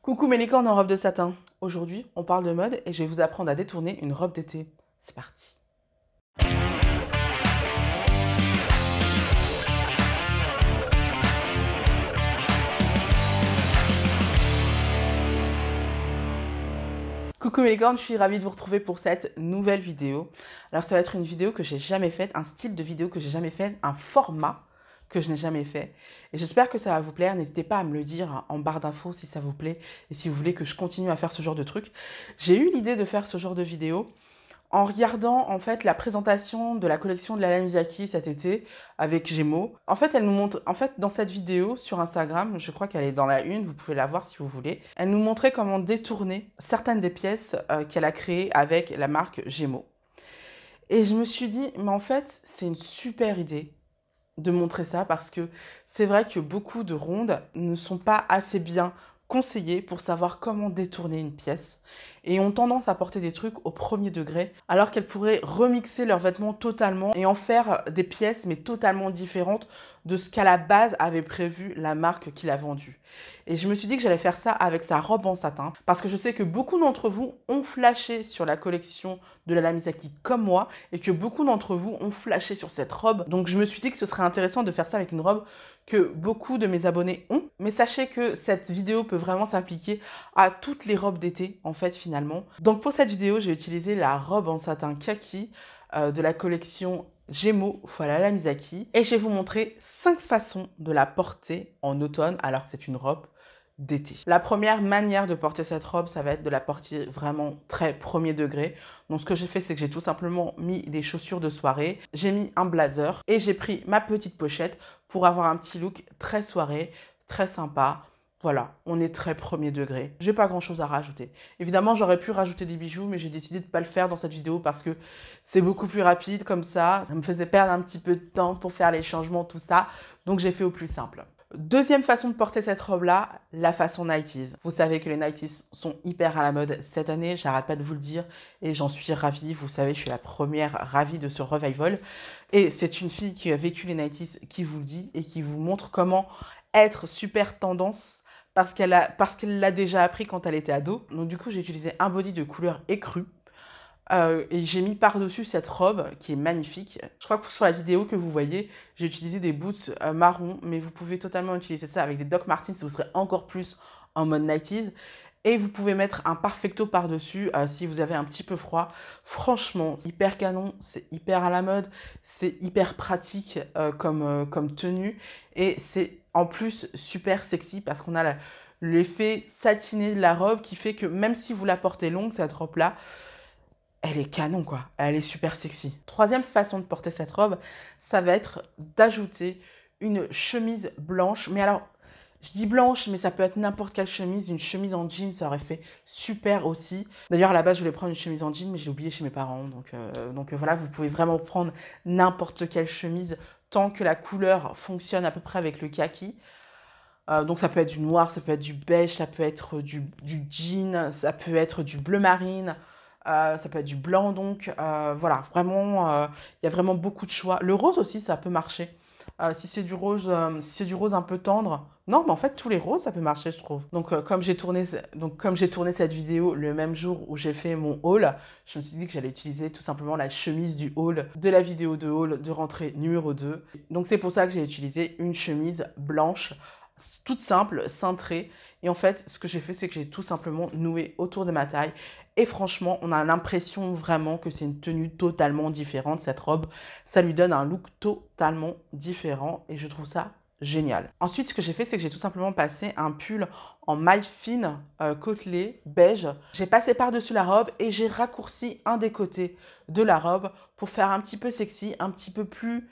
Coucou mes licornes en robe de satin. Aujourd'hui, on parle de mode et je vais vous apprendre à détourner une robe d'été. C'est parti. Coucou mes licornes, je suis ravie de vous retrouver pour cette nouvelle vidéo. Alors ça va être une vidéo que j'ai jamais faite, un style de vidéo que j'ai jamais fait, un format que je n'ai jamais fait. Et j'espère que ça va vous plaire. N'hésitez pas à me le dire en barre d'infos si ça vous plaît et si vous voulez que je continue à faire ce genre de truc. J'ai eu l'idée de faire ce genre de vidéo en regardant en fait la présentation de la collection de Lala Misaki cet été avec Gémeaux. En fait, elle nous montre, dans cette vidéo sur Instagram, je crois qu'elle est dans la une, vous pouvez la voir si vous voulez. Elle nous montrait comment détourner certaines des pièces qu'elle a créées avec la marque Gémeaux. Et je me suis dit, mais en fait, c'est une super idée de montrer ça parce que c'est vrai que beaucoup de rondes ne sont pas assez bien conseillées pour savoir comment détourner une pièce et ont tendance à porter des trucs au premier degré alors qu'elles pourraient remixer leurs vêtements totalement et en faire des pièces mais totalement différentes de ce qu'à la base avait prévu la marque qui l'a vendue. Et je me suis dit que j'allais faire ça avec sa robe en satin parce que je sais que beaucoup d'entre vous ont flashé sur la collection de Lala Misaki comme moi et que beaucoup d'entre vous ont flashé sur cette robe. Donc je me suis dit que ce serait intéressant de faire ça avec une robe que beaucoup de mes abonnés ont. Mais sachez que cette vidéo peut vraiment s'appliquer à toutes les robes d'été en fait finalement. Donc pour cette vidéo, j'ai utilisé la robe en satin kaki de la collection Gémeaux fois Lala Misaki et je vais vous montrer 5 façons de la porter en automne alors que c'est une robe d'été. La première manière de porter cette robe, ça va être de la porter vraiment très premier degré. Donc ce que j'ai fait, c'est que j'ai tout simplement mis des chaussures de soirée, j'ai mis un blazer et j'ai pris ma petite pochette pour avoir un petit look très soirée, très sympa. Voilà, on est très premier degré. J'ai pas grand chose à rajouter. Évidemment, j'aurais pu rajouter des bijoux, mais j'ai décidé de pas le faire dans cette vidéo parce que c'est beaucoup plus rapide comme ça. Ça me faisait perdre un petit peu de temps pour faire les changements, tout ça. Donc j'ai fait au plus simple. Deuxième façon de porter cette robe-là, la façon 90s. Vous savez que les 90s sont hyper à la mode cette année, j'arrête pas de vous le dire et j'en suis ravie. Vous savez, je suis la première ravie de ce revival. Et c'est une fille qui a vécu les 90s qui vous le dit et qui vous montre comment être super tendance parce qu'elle l'a déjà appris quand elle était ado. Donc du coup, j'ai utilisé un body de couleur écrue. Et j'ai mis par-dessus cette robe qui est magnifique. Je crois que sur la vidéo que vous voyez, j'ai utilisé des boots marron, mais vous pouvez totalement utiliser ça avec des Doc Martens, vous serez encore plus en mode 90s. Et vous pouvez mettre un perfecto par-dessus si vous avez un petit peu froid. Franchement, c'est hyper canon, c'est hyper à la mode, c'est hyper pratique comme tenue. Et c'est en plus super sexy parce qu'on a l'effet satiné de la robe qui fait que même si vous la portez longue, cette robe-là, elle est canon quoi, elle est super sexy. Troisième façon de porter cette robe, ça va être d'ajouter une chemise blanche. Mais alors, je dis blanche, mais ça peut être n'importe quelle chemise. Une chemise en jean, ça aurait fait super aussi. D'ailleurs, à la base, je voulais prendre une chemise en jean, mais j'ai oublié chez mes parents. Donc voilà, vous pouvez vraiment prendre n'importe quelle chemise tant que la couleur fonctionne à peu près avec le kaki. Donc ça peut être du noir, ça peut être du beige, ça peut être du jean, ça peut être du bleu marine. Ça peut être du blanc donc, voilà, vraiment, il y a vraiment beaucoup de choix. Le rose aussi, ça peut marcher. Si c'est du rose, un peu tendre, non, mais en fait, tous les roses, ça peut marcher, je trouve. Donc, comme j'ai tourné cette vidéo le même jour où j'ai fait mon haul, je me suis dit que j'allais utiliser tout simplement la chemise du haul, de la vidéo de haul de rentrée numéro 2. Donc, c'est pour ça que j'ai utilisé une chemise blanche, toute simple, cintrée. Et en fait, ce que j'ai fait, c'est que j'ai tout simplement noué autour de ma taille. Et franchement, on a l'impression vraiment que c'est une tenue totalement différente, cette robe. Ça lui donne un look totalement différent et je trouve ça génial. Ensuite, ce que j'ai fait, c'est que j'ai tout simplement passé un pull en maille fine, côtelé, beige. J'ai passé par-dessus la robe et j'ai raccourci un des côtés de la robe pour faire un petit peu sexy, un petit peu plus...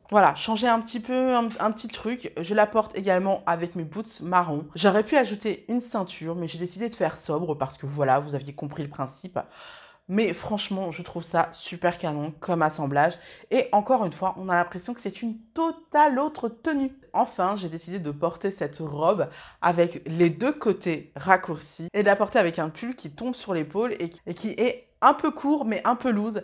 Voilà, changer un petit peu, un petit truc. Je la porte également avec mes boots marron. J'aurais pu ajouter une ceinture, mais j'ai décidé de faire sobre parce que voilà, vous aviez compris le principe. Mais franchement, je trouve ça super canon comme assemblage. Et encore une fois, on a l'impression que c'est une totale autre tenue. Enfin, j'ai décidé de porter cette robe avec les deux côtés raccourcis et de la porter avec un pull qui tombe sur l'épaule et qui est un peu court mais un peu loose,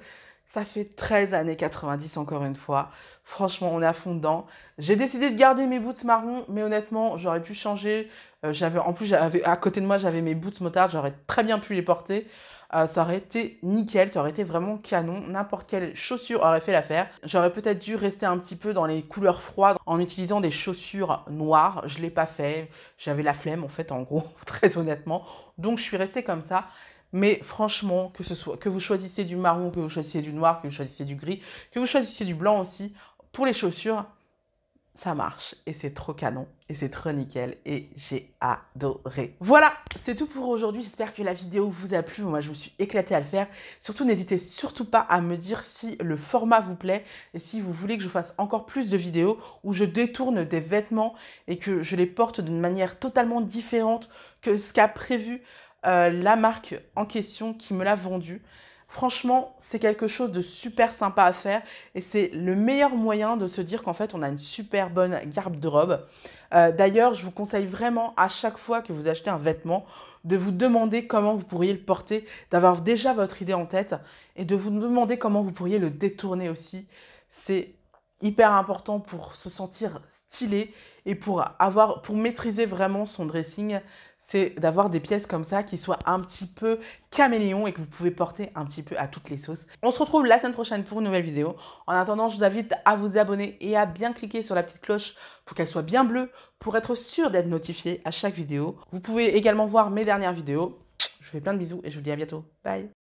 Ça fait 13 années 90 encore une fois. Franchement, on est à fond dedans. J'ai décidé de garder mes boots marrons, mais honnêtement, j'aurais pu changer. En plus, à côté de moi, j'avais mes boots motards, j'aurais très bien pu les porter. Ça aurait été nickel, ça aurait été vraiment canon. N'importe quelle chaussure aurait fait l'affaire. J'aurais peut-être dû rester un petit peu dans les couleurs froides en utilisant des chaussures noires. Je ne l'ai pas fait. J'avais la flemme, en fait, en gros, très honnêtement. Donc, je suis restée comme ça. Mais franchement, que vous choisissiez du marron, que vous choisissiez du noir, que vous choisissiez du gris, que vous choisissiez du blanc aussi, pour les chaussures, ça marche. Et c'est trop canon. Et c'est trop nickel. Et j'ai adoré. Voilà, c'est tout pour aujourd'hui. J'espère que la vidéo vous a plu. Moi, je me suis éclatée à le faire. Surtout, n'hésitez surtout pas à me dire si le format vous plaît et si vous voulez que je fasse encore plus de vidéos où je détourne des vêtements et que je les porte d'une manière totalement différente que ce qu'a prévu la marque en question qui me l'a vendu. Franchement, c'est quelque chose de super sympa à faire et c'est le meilleur moyen de se dire qu'en fait, on a une super bonne garde-robe. D'ailleurs, je vous conseille vraiment à chaque fois que vous achetez un vêtement de vous demander comment vous pourriez le porter, d'avoir déjà votre idée en tête et de vous demander comment vous pourriez le détourner aussi. C'est hyper important pour se sentir stylé et pour maîtriser vraiment son dressing, c'est d'avoir des pièces comme ça qui soient un petit peu caméléon et que vous pouvez porter un petit peu à toutes les sauces. On se retrouve la semaine prochaine pour une nouvelle vidéo. En attendant, je vous invite à vous abonner et à bien cliquer sur la petite cloche pour qu'elle soit bien bleue pour être sûr d'être notifié à chaque vidéo. Vous pouvez également voir mes dernières vidéos. Je vous fais plein de bisous et je vous dis à bientôt. Bye!